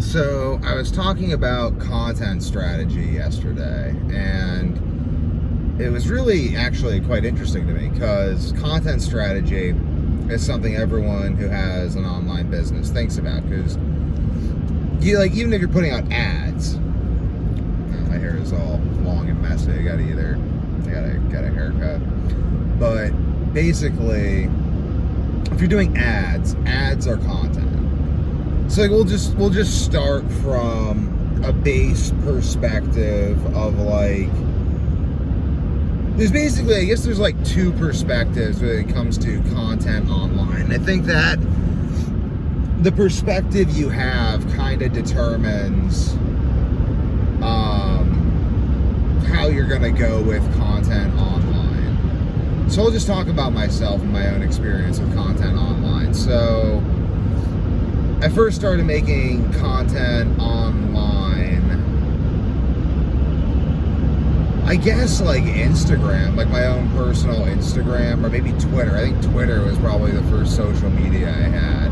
So I was talking about content strategy yesterday, and it was really actually quite interesting to me because content strategy is something everyone who has an online business thinks about. Because even if you're putting out ads, my hair is all long and messy. I gotta get a haircut. But basically, if you're doing ads are content. So we'll just start from a base perspective of there's basically, I guess there's two perspectives when it comes to content online. I think that the perspective you have kind of determines how you're gonna go with content online. So I'll just talk about myself and my own experience with content online. So I first started making content online, I guess Instagram, my own personal Instagram, or maybe Twitter. I think Twitter was probably the first social media I had.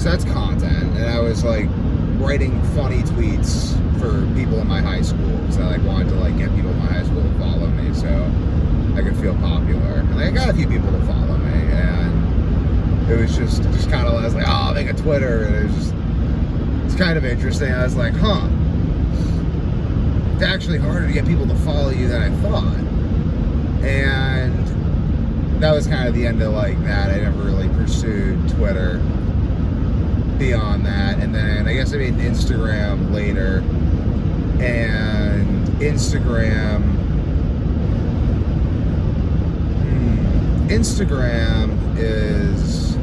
So that's content. And I was writing funny tweets for people in my high school because I wanted to get people in my high school to follow me so I could feel popular. And I got a few people to follow me, and it was just kind of, I was I'll make a Twitter, and it's kind of interesting. I was it's actually harder to get people to follow you than I thought. And that was kind of the end of that. I never really pursued Twitter beyond that. And then I guess I made Instagram later, and Instagram is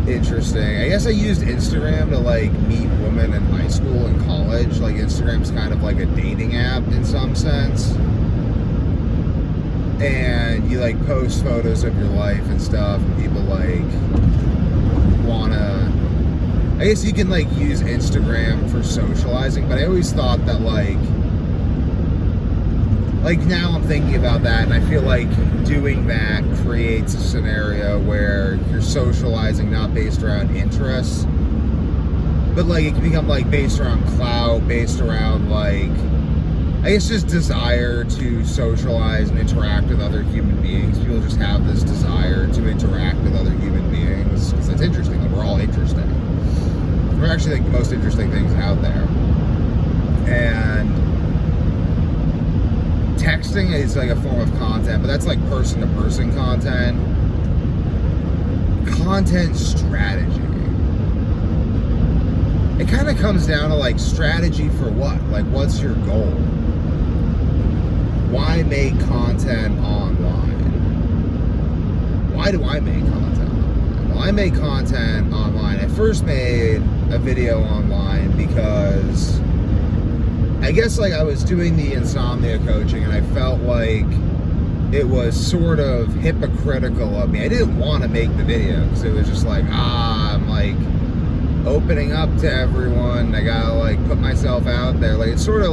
interesting. I guess I used Instagram to meet women in high school and college. Instagram's kind of a dating app in some sense. And you post photos of your life and stuff, and people wanna, I guess you can use Instagram for socializing, but I always thought that now I'm thinking about that, and I feel doing that creates a scenario where you're socializing not based around interests, but it can become based around clout, based around I guess just desire to socialize and interact with other human beings. People just have this desire to interact with other human beings because it's interesting. We're all interesting. We're actually the most interesting things out there. And texting is a form of content, but that's person-to-person content. Content strategy. It kind of comes down to strategy for what? What's your goal? Why make content online? Why do I make content online? Well, I make content online. I first made a video online because I guess I was doing the insomnia coaching, and I felt it was sort of hypocritical of me. I didn't want to make the video because it was just I'm opening up to everyone. I gotta put myself out there. It's sort of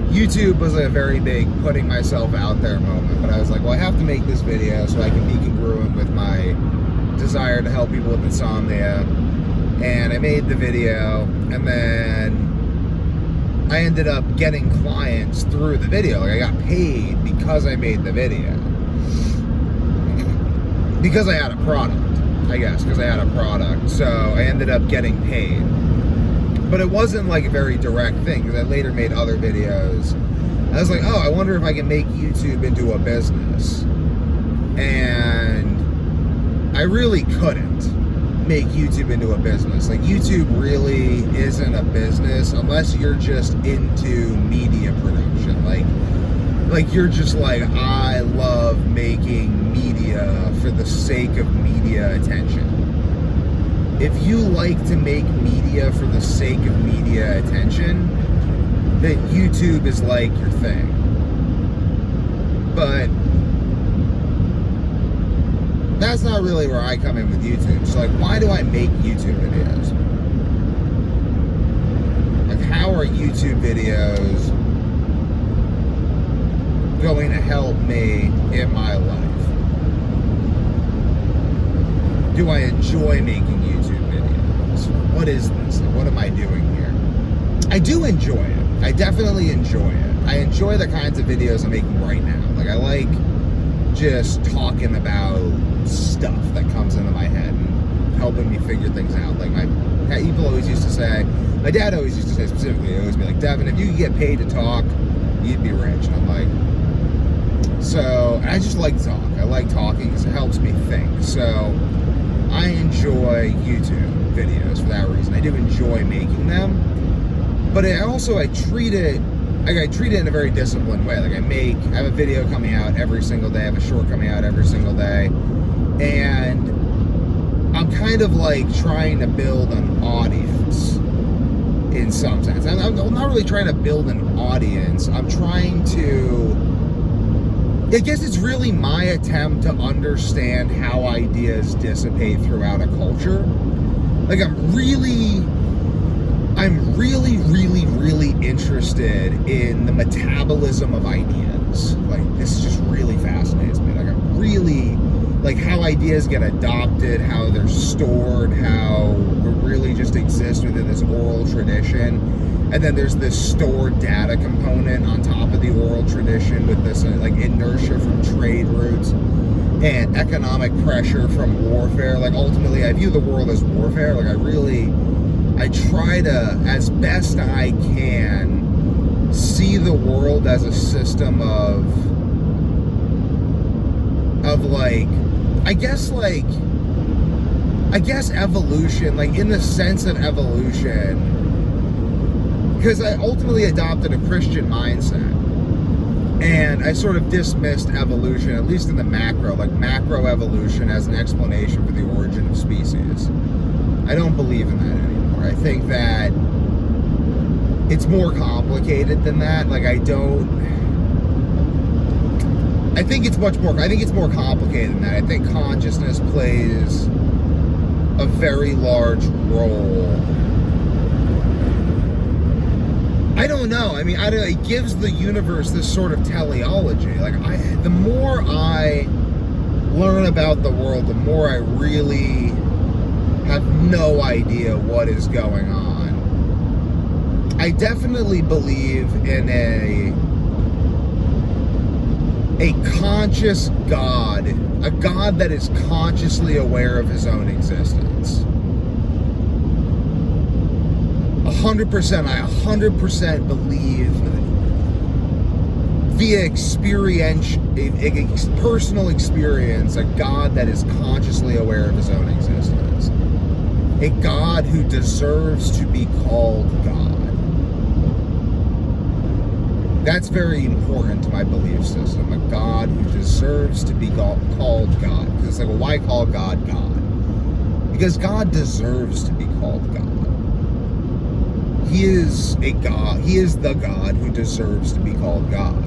YouTube was a very big putting myself out there moment. But I was well, I have to make this video so I can be congruent with my desire to help people with insomnia. And I made the video, and then I ended up getting clients through the video. I got paid because I made the video. Because I had a product, I guess, because I had a product. So I ended up getting paid. But it wasn't a very direct thing, because I later made other videos. I was oh, I wonder if I can make YouTube into a business. And I really couldn't make YouTube into a business. YouTube really isn't a business unless you're just into media production. You're just I love making media for the sake of media attention. If you like to make media for the sake of media attention, then YouTube is your thing. But that's not really where I come in with YouTube. So why do I make YouTube videos? How are YouTube videos going to help me in my life? Do I enjoy making YouTube videos? what is this? Like, what am I doing here? I do enjoy it. I definitely enjoy it. I enjoy the kinds of videos I'm making right now. Like, I like just talking about stuff that comes into my head and helping me figure things out. Like, people always used to say, my dad always used to say specifically, he'd always be like, Devin, if you could get paid to talk, you'd be rich. And I'm like, so I just like to talk. I like talking because it helps me think. So I enjoy YouTube videos for that reason. I do enjoy making them, but I treat it in a very disciplined way. Like, I have a video coming out every single day. I have a short coming out every single day, and I'm kind of like trying to build an audience in some sense. I'm not really trying to build an audience. I'm trying to, I guess it's really my attempt to understand how ideas dissipate throughout a culture. Like, I'm really interested in the metabolism of ideas. Like, this just really fascinates me. Like, I'm really, like, how ideas get adopted, how they're stored, how we really just exist within this oral tradition. And then there's this stored data component on top of the oral tradition with this like inertia from trade routes and economic pressure from warfare. Like, ultimately, I view the world as warfare. Like, I try to, as best I can, see the world as a system of like, I guess evolution, like in the sense of evolution, because I ultimately adopted a Christian mindset, and I sort of dismissed evolution, at least in the macro evolution, as an explanation for the origin of species. I don't believe in that anymore. I think that it's more complicated than that. Like, I think it's more complicated than that. I think consciousness plays a very large role. I don't know. I mean, it gives the universe this sort of teleology. Like, the more I learn about the world, the more I really have no idea what is going on. I definitely believe in a conscious God, a God that is consciously aware of his own existence. 100%, I 100% believe via personal experience, a God that is consciously aware of his own existence. A God who deserves to be called God. That's very important to my belief system. A God who deserves to be called God. Because it's like, well, why call God God? Because God deserves to be called God. He is a God. He is the God who deserves to be called God.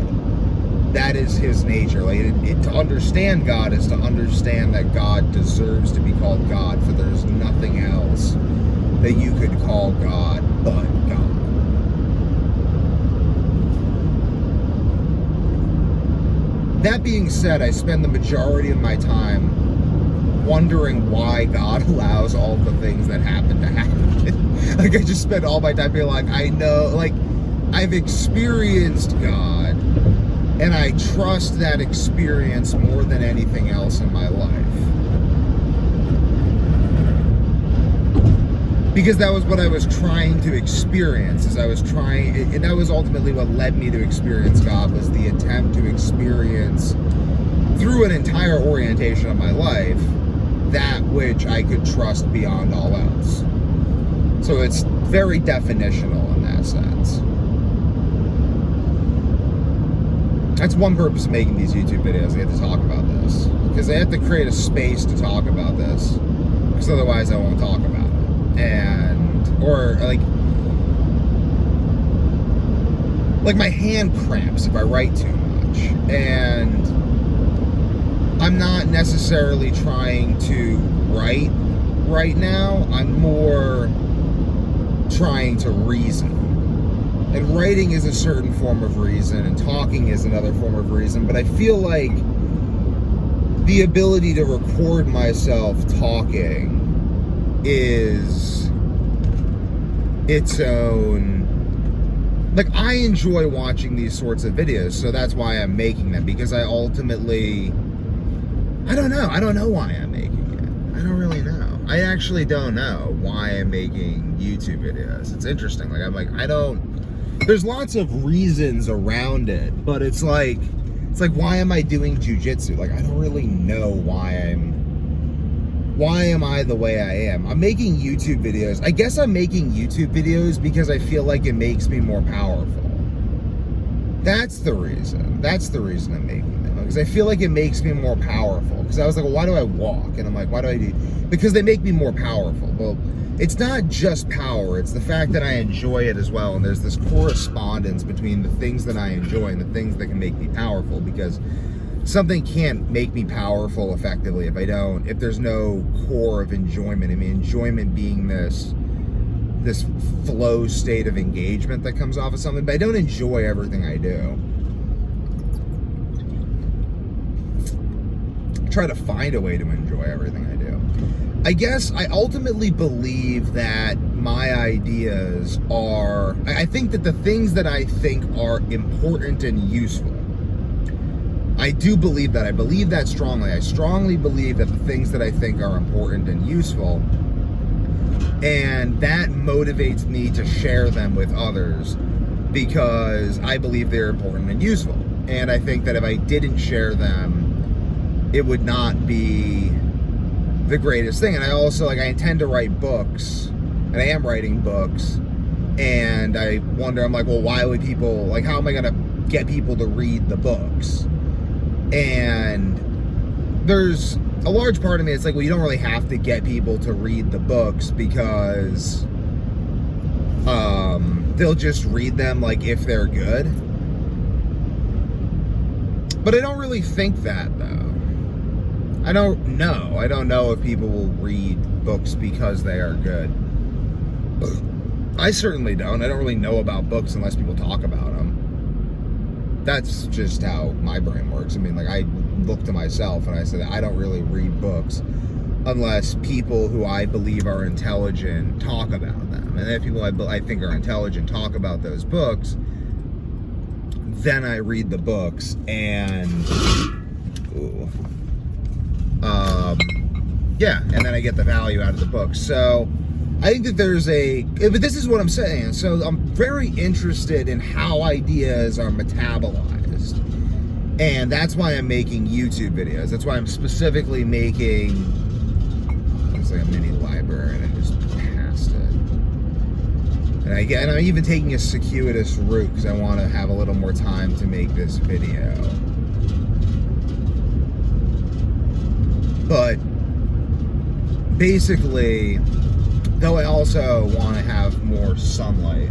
That is his nature. Like, to understand God is to understand that God deserves to be called God, for there's nothing else that you could call God but God. That being said, I spend the majority of my time wondering why God allows all the things that happen to happen. Like, I just spend all my time being like, I know, like, I've experienced God, and I trust that experience more than anything else in my life. Because that was what I was trying to experience, and that was ultimately what led me to experience God, was the attempt to experience, through an entire orientation of my life, that which I could trust beyond all else. So it's very definitional in that sense. That's one purpose of making these YouTube videos. I get to talk about this. Because I have to create a space to talk about this. Because otherwise I won't talk about it. Or like my hand cramps if I write too much. And I'm not necessarily trying to write right now. I'm more trying to reason. And writing is a certain form of reason, and talking is another form of reason, but I feel like the ability to record myself talking is its own, like, I enjoy watching these sorts of videos, so that's why I'm making them, because I ultimately, I don't know why I'm making it. I don't really know. I actually don't know why I'm making YouTube videos. It's interesting. Like, there's lots of reasons around it, but it's like, why am I doing jujitsu? Like, I don't really know why am I the way I am? I'm making YouTube videos. I guess I'm making YouTube videos because I feel like it makes me more powerful. That's the reason. That's the reason I'm making them. Because I feel like it makes me more powerful. Because I was like, well, why do I walk? And I'm like, why do I do? Because they make me more powerful. Well, it's not just power. It's the fact that I enjoy it as well. And there's this correspondence between the things that I enjoy and the things that can make me powerful. Because something can't make me powerful effectively if there's no core of enjoyment. I mean, enjoyment being this flow state of engagement that comes off of something, but I don't enjoy everything I do. I try to find a way to enjoy everything I do. I guess I ultimately believe that my ideas are, I think that the things that I think are important and useful, I do believe that. I believe that strongly. I strongly believe that the things that I think are important and useful, and that motivates me to share them with others because I believe they're important and useful. And I think that if I didn't share them, it would not be the greatest thing. And I also, I intend to write books, and I am writing books, and I wonder, I'm like, well, why would people, how am I going to get people to read the books? And there's a large part of me, it's like, well, you don't really have to get people to read the books because they'll just read them if they're good. But I don't really think that, though. I don't know if people will read books because they are good. I certainly don't. I don't really know about books unless people talk about them. That's just how my brain works. I mean, I look to myself and I say that I don't really read books unless people who I believe are intelligent talk about them. And if people I think are intelligent talk about those books, then I read the books and and then I get the value out of the book. So I think that but this is what I'm saying. So I'm very interested in how ideas are metabolized. And that's why I'm making YouTube videos. That's why I'm specifically making, it's like a mini library and I just passed it. And I'm even taking a circuitous route because I want to have a little more time to make this video. But basically, though I also want to have more sunlight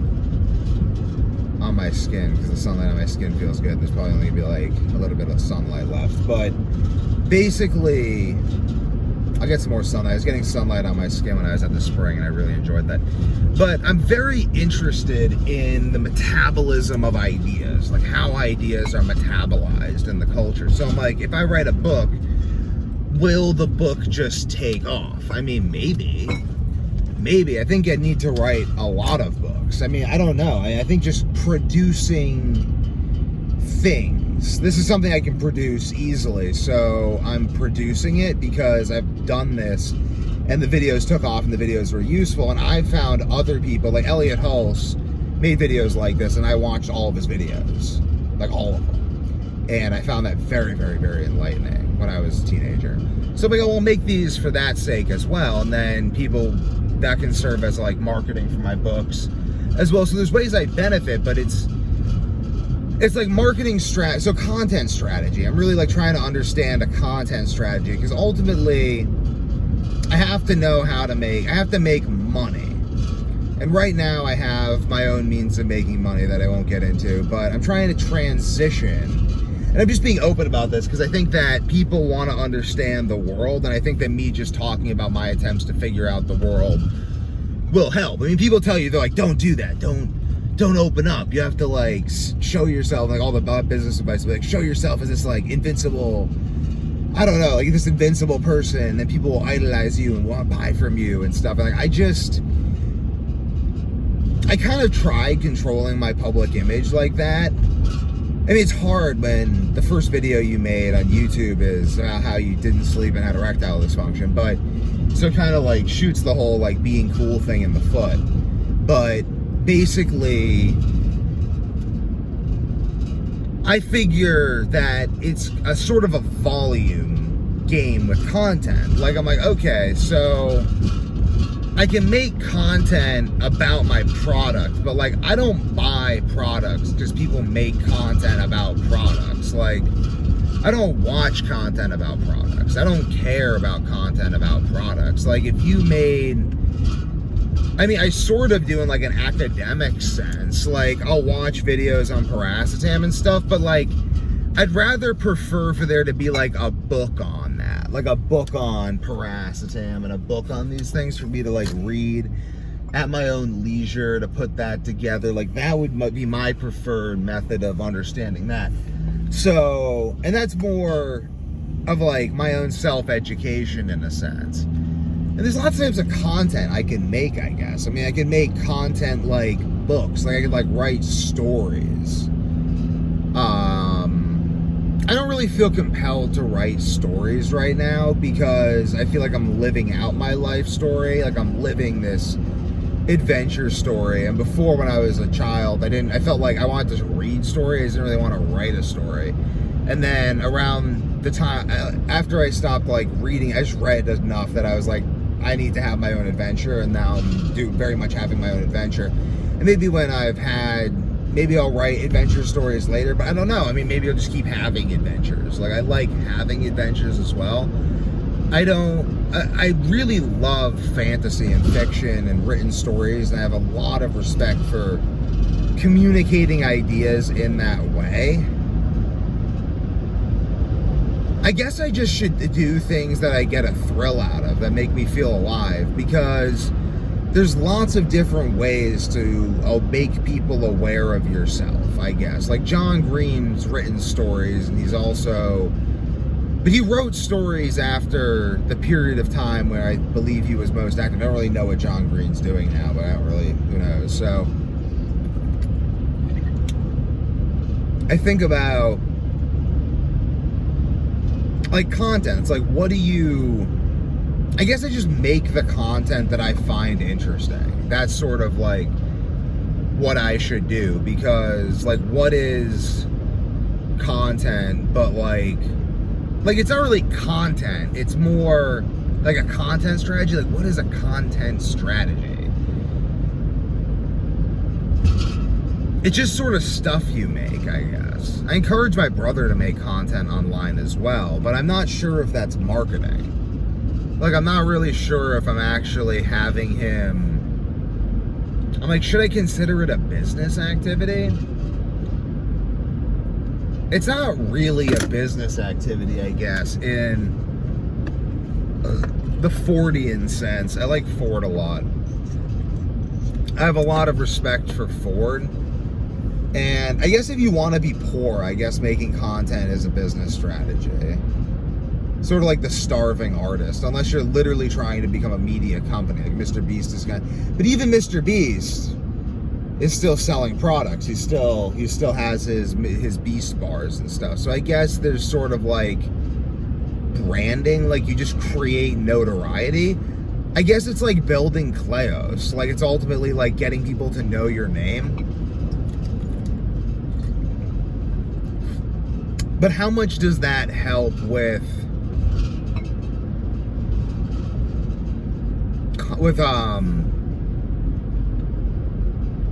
on my skin because the sunlight on my skin feels good. There's probably only going to be a little bit of sunlight left. But basically, I'll get some more sunlight. I was getting sunlight on my skin when I was at the spring and I really enjoyed that. But I'm very interested in the metabolism of ideas, how ideas are metabolized in the culture. So I'm like, if I write a book, will the book just take off? I mean, maybe. I think I need to write a lot of books. I mean, I don't know. I think just producing things. This is something I can produce easily. So I'm producing it because I've done this and the videos took off and the videos were useful. And I found other people, like Elliot Hulse, made videos like this, and I watched all of his videos, all of them. And I found that very, very, very enlightening when I was a teenager. So I'm like, oh, we'll make these for that sake as well. And then people, that can serve as marketing for my books as well. So there's ways I benefit, but it's marketing strategy. So content strategy. I'm really trying to understand a content strategy because ultimately I have to know how to I have to make money. And right now I have my own means of making money that I won't get into, but I'm trying to transition. And I'm just being open about this because I think that people want to understand the world, and I think that me just talking about my attempts to figure out the world will help. I mean, people tell you, they're like, don't do that. Don't open up. You have to show yourself, all the business advice, show yourself as this invincible, I don't know, this invincible person, and people will idolize you and want to buy from you and stuff. And I kind of tried controlling my public image like that. I mean, it's hard when the first video you made on YouTube is about how you didn't sleep and had erectile dysfunction, but so it kind of like shoots the whole like being cool thing in the foot. But basically, I figure that it's a sort of a volume game with content. Like, I'm like, okay, so I can make content about my product, but like, I don't buy products because people make content about products. Like, I don't watch content about products. I don't care about content about products. Like, if you made, I mean, I sort of do in like an academic sense. Like, I'll watch videos on piracetam and stuff, but like, I'd rather prefer for there to be like a book on that, like a book on piracetam and a book on these things for me to like read at my own leisure, to put that together. Like, that would be my preferred method of understanding that. So, and that's more of like my own self-education in a sense. And there's lots of types of content I can make, I guess. I mean, I can make content like books, like I could like write stories. I don't really feel compelled to write stories right now because I feel like I'm living out my life story. Like, I'm living this adventure story. And before, when I was a child, I felt like I wanted to read stories. I didn't really want to write a story. And then around the time after I stopped like reading, I just read enough that I was like, I need to have my own adventure. And now I'm very much having my own adventure. And maybe when maybe I'll write adventure stories later, but I don't know. I mean, maybe I'll just keep having adventures. Like, I like having adventures as well. I really love fantasy and fiction and written stories, and I have a lot of respect for communicating ideas in that way. I guess I just should do things that I get a thrill out of, that make me feel alive, because there's lots of different ways to make people aware of yourself, I guess. Like, John Green's written stories, and but he wrote stories after the period of time where I believe he was most active. I don't really know what John Green's doing now, but who knows. So I think about like content. It's like, I guess I just make the content that I find interesting. That's sort of like what I should do, because like, what is content but like it's not really content, it's more like a content strategy. Like, what is a content strategy? It's just sort of stuff you make, I guess. I encourage my brother to make content online as well, but I'm not sure if that's marketing. Like, I'm not really sure if I'm actually having him. I'm like, should I consider it a business activity? It's not really a business activity, I guess, in the Fordian sense. I like Ford a lot. I have a lot of respect for Ford. And I guess if you want to be poor, I guess making content is a business strategy. Sort of like the starving artist, unless you're literally trying to become a media company, like Mr. Beast is going. But even Mr. Beast is still selling products. He still has his Beast bars and stuff. So I guess there's sort of like branding, like you just create notoriety. I guess it's like building Kleos. Like, it's ultimately like getting people to know your name. But how much does that help with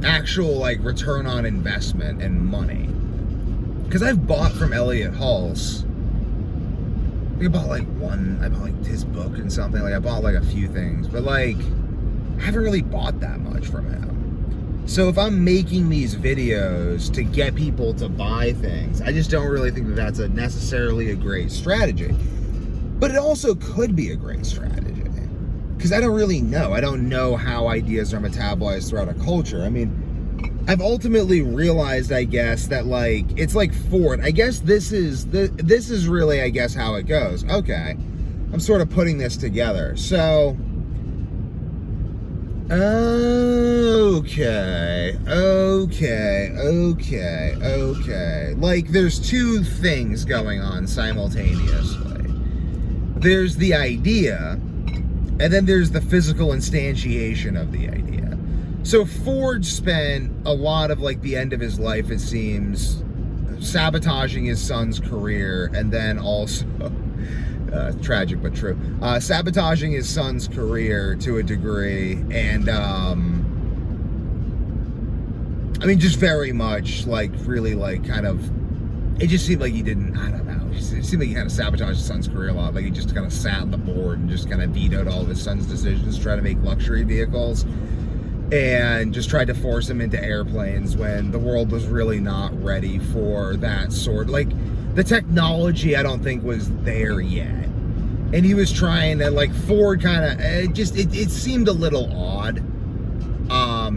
actual like return on investment and money? Because I've bought from Elliot Hulse. I bought like his book and something. Like, I bought like a few things, but like I haven't really bought that much from him. So if I'm making these videos to get people to buy things, I just don't really think that that's necessarily a great strategy. But it also could be a great strategy. Because I don't really know. I don't know how ideas are metabolized throughout a culture. I mean, I've ultimately realized, I guess, that like, it's like Ford. I guess this is really, I guess, how it goes. Okay. I'm sort of putting this together. So, okay. Okay. Like, there's two things going on simultaneously. There's the idea, and then there's the physical instantiation of the idea. So Ford spent a lot of, like, the end of his life, it seems, sabotaging his son's career, and then also, tragic but true, sabotaging his son's career to a degree, and, I mean, just very much, like, really, like, kind of, it just seemed like he didn't, I don't know, it seemed like he kind of sabotaged his son's career a lot. Like, he just kind of sat on the board and just kind of vetoed all of his son's decisions, trying to make luxury vehicles, and just tried to force him into airplanes when the world was really not ready for that sort. Like, the technology, I don't think, was there yet. And he was trying to, like, Ford kind of, it seemed a little odd.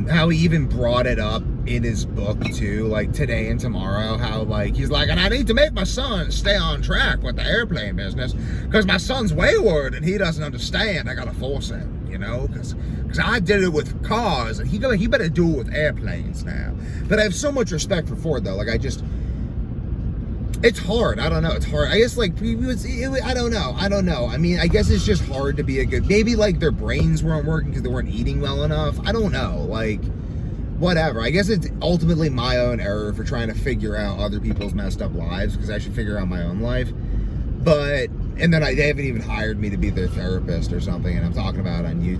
How he even brought it up in his book too, like Today and Tomorrow, how, like, he's like, and I need to make my son stay on track with the airplane business because my son's wayward and he doesn't understand. I gotta force him, you know, because I did it with cars and he better do it with airplanes now. But I have so much respect for Ford though. Like, it's hard. I don't know. It's hard. I guess, like, I don't know. I mean, I guess it's just hard to be a good, maybe, like, their brains weren't working because they weren't eating well enough. I don't know. Like, whatever. I guess it's ultimately my own error for trying to figure out other people's messed up lives because I should figure out my own life. But, and then they haven't even hired me to be their therapist or something, and I'm talking about it on YouTube.